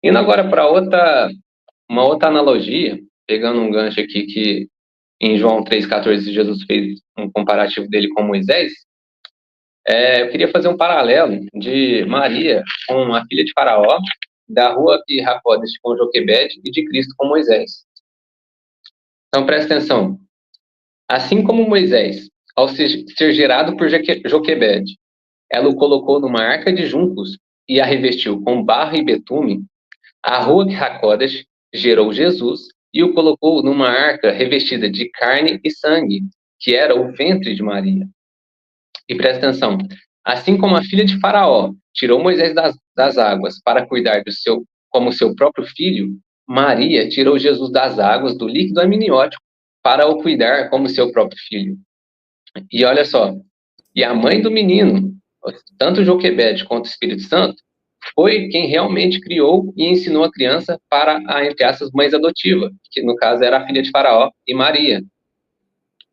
Indo agora para uma outra analogia, pegando um gancho aqui que em João 3,14 Jesus fez um comparativo dele com Moisés, eu queria fazer um paralelo de Maria com a filha de Faraó, da rua de Racodes com Joquebede e de Cristo com Moisés. Então presta atenção. Assim como Moisés, ao ser gerado por Joquebede, ela o colocou numa arca de juncos e a revestiu com barro e betume, a rua de Hakodesh gerou Jesus e o colocou numa arca revestida de carne e sangue, que era o ventre de Maria. E presta atenção, assim como a filha de Faraó tirou Moisés das águas para cuidar como seu próprio filho, Maria tirou Jesus das águas, do líquido amniótico, para o cuidar como seu próprio filho. E olha só, e a mãe do menino, tanto Joquebede quanto o Espírito Santo, foi quem realmente criou e ensinou a criança para a, entre aspas, mães adotiva, que no caso era a filha de Faraó e Maria.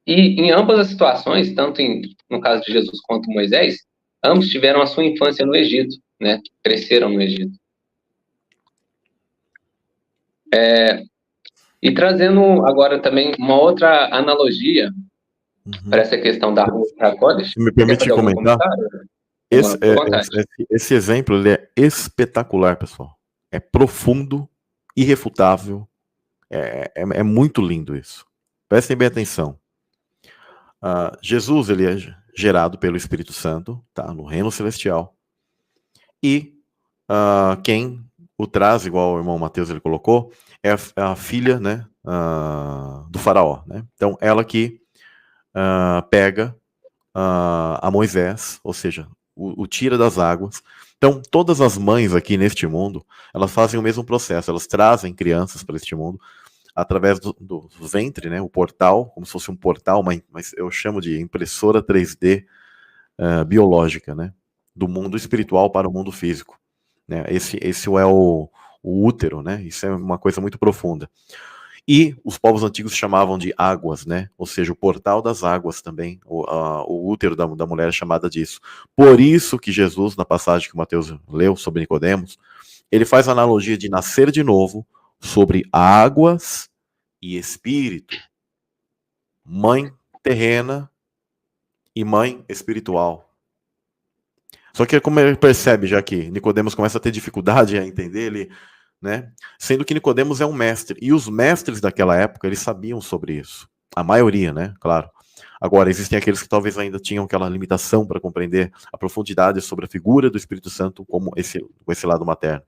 E em ambas as situações, tanto no caso de Jesus quanto Moisés, ambos tiveram a sua infância no Egito, né? Cresceram no Egito. E trazendo agora também uma outra analogia para essa questão da rua para Kodesh. Se me permite comentar, esse exemplo ele é espetacular, pessoal. É profundo, irrefutável, é muito lindo isso. Prestem bem atenção. Jesus ele é gerado pelo Espírito Santo, tá, no reino celestial. E quem o traz, igual o irmão Mateus ele colocou, é a filha, né, do faraó. Né? Então, ela que pega a Moisés, ou seja, o tira das águas. Então, todas as mães aqui neste mundo, elas fazem o mesmo processo, elas trazem crianças para este mundo, através do ventre, né, o portal, como se fosse um portal, mas eu chamo de impressora 3D biológica, né, do mundo espiritual para o mundo físico. Né, esse é o útero, né, isso é uma coisa muito profunda. E os povos antigos chamavam de águas, né? Ou seja, o portal das águas também, o útero da mulher é chamada disso. Por isso que Jesus, na passagem que o Mateus leu sobre Nicodemos, ele faz a analogia de nascer de novo sobre águas e espírito. Mãe terrena e mãe espiritual. Só que como ele percebe, já que Nicodemos começa a ter dificuldade a entender, ele, né? Sendo que Nicodemos é um mestre, e os mestres daquela época, eles sabiam sobre isso. A maioria, né? Claro. Agora, existem aqueles que talvez ainda tinham aquela limitação para compreender a profundidade sobre a figura do Espírito Santo com esse lado materno.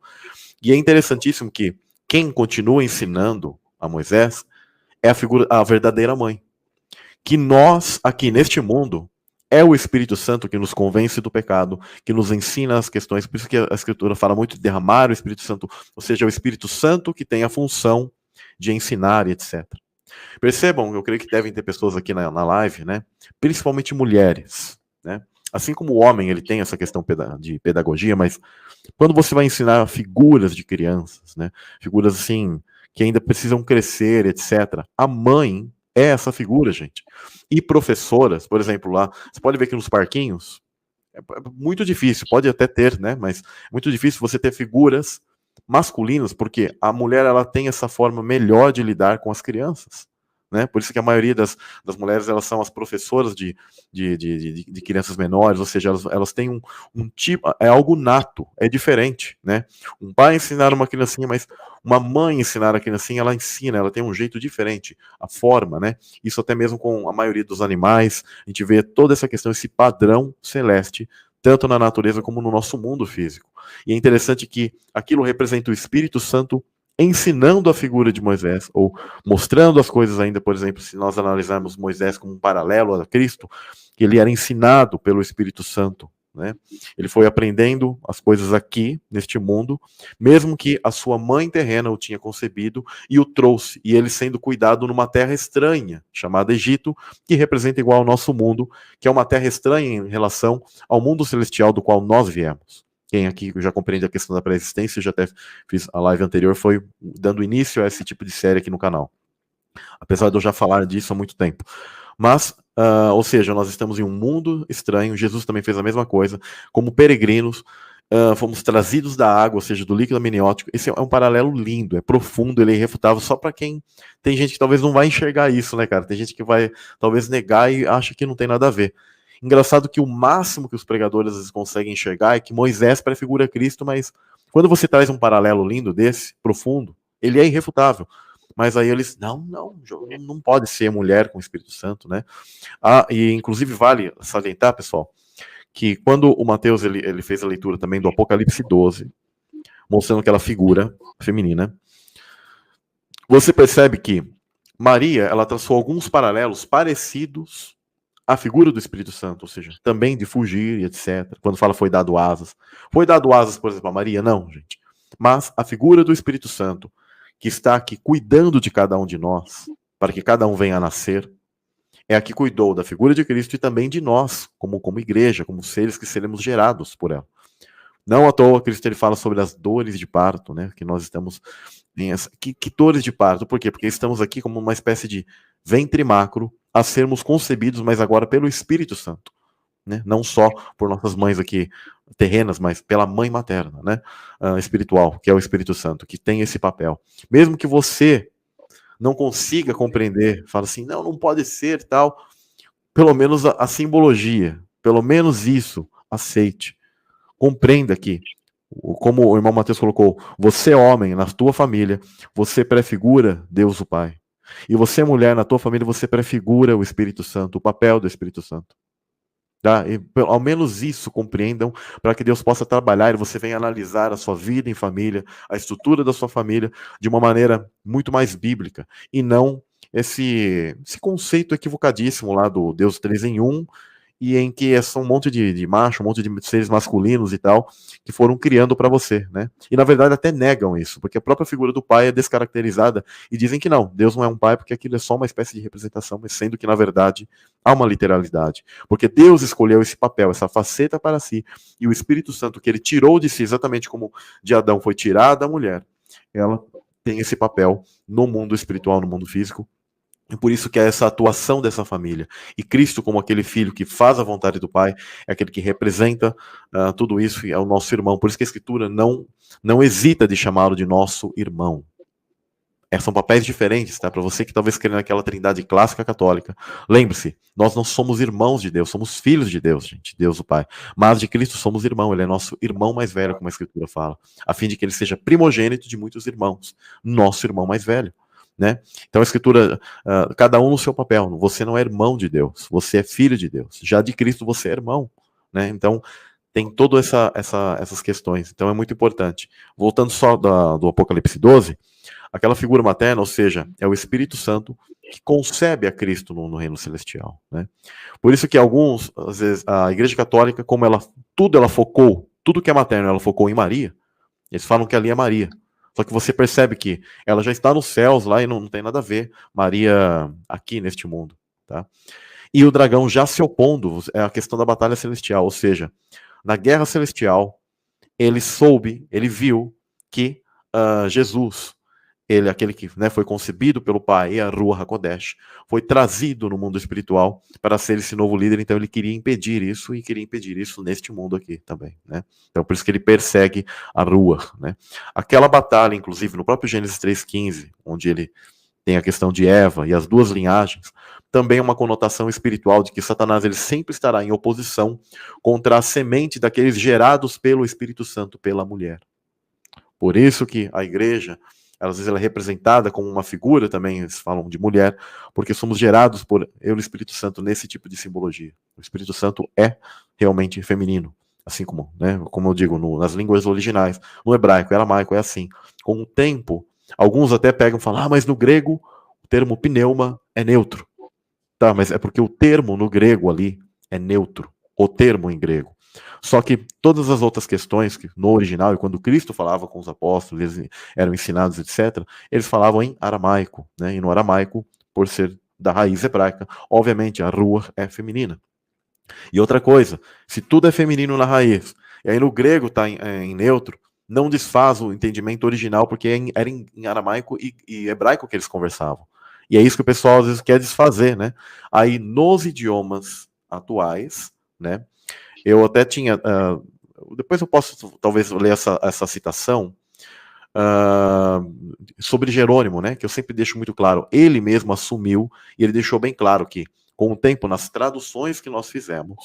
E é interessantíssimo que quem continua ensinando a Moisés é a verdadeira mãe. Que nós, aqui neste mundo, é o Espírito Santo que nos convence do pecado, que nos ensina as questões. Por isso que a Escritura fala muito de derramar o Espírito Santo, ou seja, é o Espírito Santo que tem a função de ensinar e etc. Percebam, eu creio que devem ter pessoas aqui na live, né? Principalmente mulheres, né? Assim como o homem, ele tem essa questão de pedagogia, mas quando você vai ensinar figuras de crianças, né? Figuras assim, que ainda precisam crescer, etc. A mãe é essa figura, gente. E professoras, por exemplo, lá, você pode ver que nos parquinhos, é muito difícil, pode até ter, né? Mas é muito difícil você ter figuras masculinas, porque a mulher ela tem essa forma melhor de lidar com as crianças. Né? Por isso que a maioria das mulheres elas são as professoras de crianças menores, ou seja, elas têm um tipo, é algo nato, é diferente, né? Um pai ensinar uma criancinha, mas uma mãe ensinar a criancinha, ela ensina, ela tem um jeito diferente, a forma, né? Isso até mesmo com a maioria dos animais, a gente vê toda essa questão, esse padrão celeste, tanto na natureza como no nosso mundo físico. E é interessante que aquilo representa o Espírito Santo ensinando a figura de Moisés, ou mostrando as coisas ainda, por exemplo, se nós analisarmos Moisés como um paralelo a Cristo, que ele era ensinado pelo Espírito Santo, né? Ele foi aprendendo as coisas aqui, neste mundo, mesmo que a sua mãe terrena o tinha concebido e o trouxe, e ele sendo cuidado numa terra estranha, chamada Egito, que representa igual ao nosso mundo, que é uma terra estranha em relação ao mundo celestial do qual nós viemos. Quem aqui já compreende a questão da pré-existência, já até fiz a live anterior, foi dando início a esse tipo de série aqui no canal. Apesar de eu já falar disso há muito tempo. Mas, ou seja, nós estamos em um mundo estranho, Jesus também fez a mesma coisa, como peregrinos, fomos trazidos da água, ou seja, do líquido amniótico. Esse é um paralelo lindo, é profundo, ele é irrefutável, só para quem... Tem gente que talvez não vai enxergar isso, né, cara? Tem gente que vai talvez negar e acha que não tem nada a ver. Engraçado que o máximo que os pregadores às vezes conseguem enxergar é que Moisés prefigura Cristo, mas quando você traz um paralelo lindo desse, profundo, ele é irrefutável. Mas aí eles, não pode ser mulher com o Espírito Santo, né? E inclusive vale salientar, pessoal, que quando o Mateus ele fez a leitura também do Apocalipse 12, mostrando aquela figura feminina, você percebe que Maria, ela traçou alguns paralelos parecidos à figura do Espírito Santo, ou seja, também de fugir e etc. Quando fala foi dado asas. Foi dado asas, por exemplo, a Maria? Não, gente. Mas a figura do Espírito Santo, que está aqui cuidando de cada um de nós, para que cada um venha a nascer, é a que cuidou da figura de Cristo e também de nós, como igreja, como seres que seremos gerados por ela. Não à toa, Cristo ele fala sobre as dores de parto, né? Que nós estamos em que dores de parto? Por quê? Porque estamos aqui como uma espécie de ventre macro a sermos concebidos, mas agora pelo Espírito Santo, né? Não só por nossas mães aqui terrenas, mas pela mãe materna, né? Espiritual, que é o Espírito Santo, que tem esse papel. Mesmo que você não consiga compreender, fala assim, não pode ser tal, pelo menos a simbologia, pelo menos isso, aceite. Compreenda que, como o irmão Mateus colocou, você homem, na tua família, você prefigura Deus o Pai. E você mulher, na tua família, você prefigura o Espírito Santo, o papel do Espírito Santo. Tá? E, ao menos isso compreendam, para que Deus possa trabalhar e você venha analisar a sua vida em família, a estrutura da sua família, de uma maneira muito mais bíblica, e não esse conceito equivocadíssimo lá do Deus 3 em 1, e em que são um monte de macho, um monte de seres masculinos e tal, que foram criando para você, né? E na verdade até negam isso, porque a própria figura do pai é descaracterizada e dizem que não, Deus não é um pai porque aquilo é só uma espécie de representação, mas sendo que na verdade há uma literalidade, porque Deus escolheu esse papel, essa faceta para si, e o Espírito Santo que ele tirou de si, exatamente como de Adão foi tirada a mulher, ela tem esse papel no mundo espiritual, no mundo físico. E por isso que é essa atuação dessa família. E Cristo, como aquele filho que faz a vontade do Pai, é aquele que representa tudo isso e é o nosso irmão. Por isso que a Escritura não hesita de chamá-lo de nosso irmão. São papéis diferentes, tá? Para você que talvez queira naquela trindade clássica católica. Lembre-se, nós não somos irmãos de Deus, somos filhos de Deus, gente, Deus o Pai. Mas de Cristo somos irmão, ele é nosso irmão mais velho, como a Escritura fala. A fim de que ele seja primogênito de muitos irmãos. Nosso irmão mais velho. Né? Então a Escritura, cada um no seu papel. Você não é irmão de Deus, você é filho de Deus. Já de Cristo você é irmão, né? Então tem todas essas questões. Então é muito importante. Voltando só do Apocalipse 12, aquela figura materna, ou seja, é o Espírito Santo que concebe a Cristo no reino celestial, né? Por isso que alguns, às vezes, a Igreja Católica, como ela focou, tudo que é materno, ela focou em Maria. Eles falam que ali é Maria. Só que você percebe que ela já está nos céus lá e não tem nada a ver Maria aqui neste mundo, tá? E o dragão já se opondo, é a questão da batalha celestial, ou seja, na guerra celestial, ele viu que Jesus, ele, aquele que, né, foi concebido pelo Pai, a Ruach HaKodesh, foi trazido no mundo espiritual para ser esse novo líder, então ele queria impedir isso, e queria impedir isso neste mundo aqui também, né? Então por isso que ele persegue a Ruach, né? Aquela batalha, inclusive, no próprio Gênesis 3,15, onde ele tem a questão de Eva e as duas linhagens, também é uma conotação espiritual de que Satanás ele sempre estará em oposição contra a semente daqueles gerados pelo Espírito Santo, pela mulher. Por isso que a igreja, às vezes ela é representada como uma figura também, eles falam de mulher, porque somos gerados por eu e o Espírito Santo nesse tipo de simbologia. O Espírito Santo é realmente feminino, assim como, né, como eu digo, nas línguas originais, no hebraico, aramaico é assim. Com o tempo, alguns até pegam e falam, mas no grego o termo pneuma é neutro. Tá, mas é porque o termo no grego ali é neutro, o termo em grego. Só que todas as outras questões que no original, e quando Cristo falava com os apóstolos, eles eram ensinados, etc., eles falavam em aramaico, né? E no aramaico, por ser da raiz hebraica, obviamente a Ruach é feminina. E outra coisa, se tudo é feminino na raiz, e aí no grego está em neutro, não desfaz o entendimento original, porque era em aramaico e hebraico que eles conversavam. E é isso que o pessoal às vezes quer desfazer, né? Aí nos idiomas atuais, né? Eu até tinha depois eu posso talvez ler essa citação sobre Jerônimo, né, que eu sempre deixo muito claro, ele mesmo assumiu, e ele deixou bem claro que, com o tempo, nas traduções que nós fizemos,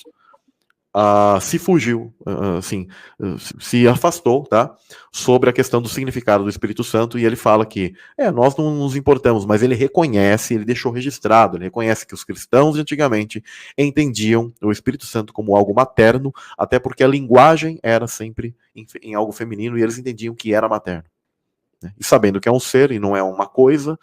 se fugiu, assim, se afastou, tá, sobre a questão do significado do Espírito Santo, e ele fala que, nós não nos importamos, mas ele reconhece, ele deixou registrado, ele reconhece que os cristãos de antigamente entendiam o Espírito Santo como algo materno, até porque a linguagem era sempre em algo feminino, e eles entendiam que era materno, né? E sabendo que é um ser e não é uma coisa,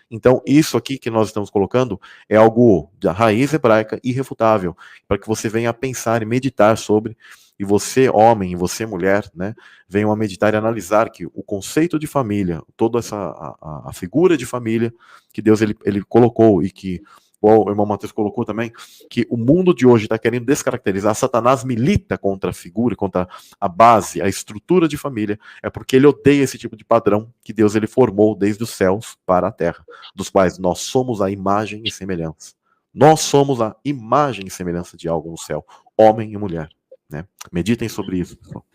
então isso aqui que nós estamos colocando é algo da raiz hebraica irrefutável, para que você venha a pensar e meditar sobre, e você, homem, e você, mulher, né, venham a meditar e analisar que o conceito de família, toda a figura de família que Deus ele colocou, e que o irmão Mateus colocou também, que o mundo de hoje está querendo descaracterizar. Satanás milita contra a figura, contra a base, a estrutura de família, é porque ele odeia esse tipo de padrão que Deus ele formou desde os céus para a terra, dos quais nós somos a imagem e semelhança. Nós somos a imagem e semelhança de algo no céu, homem e mulher, né? Meditem sobre isso, pessoal.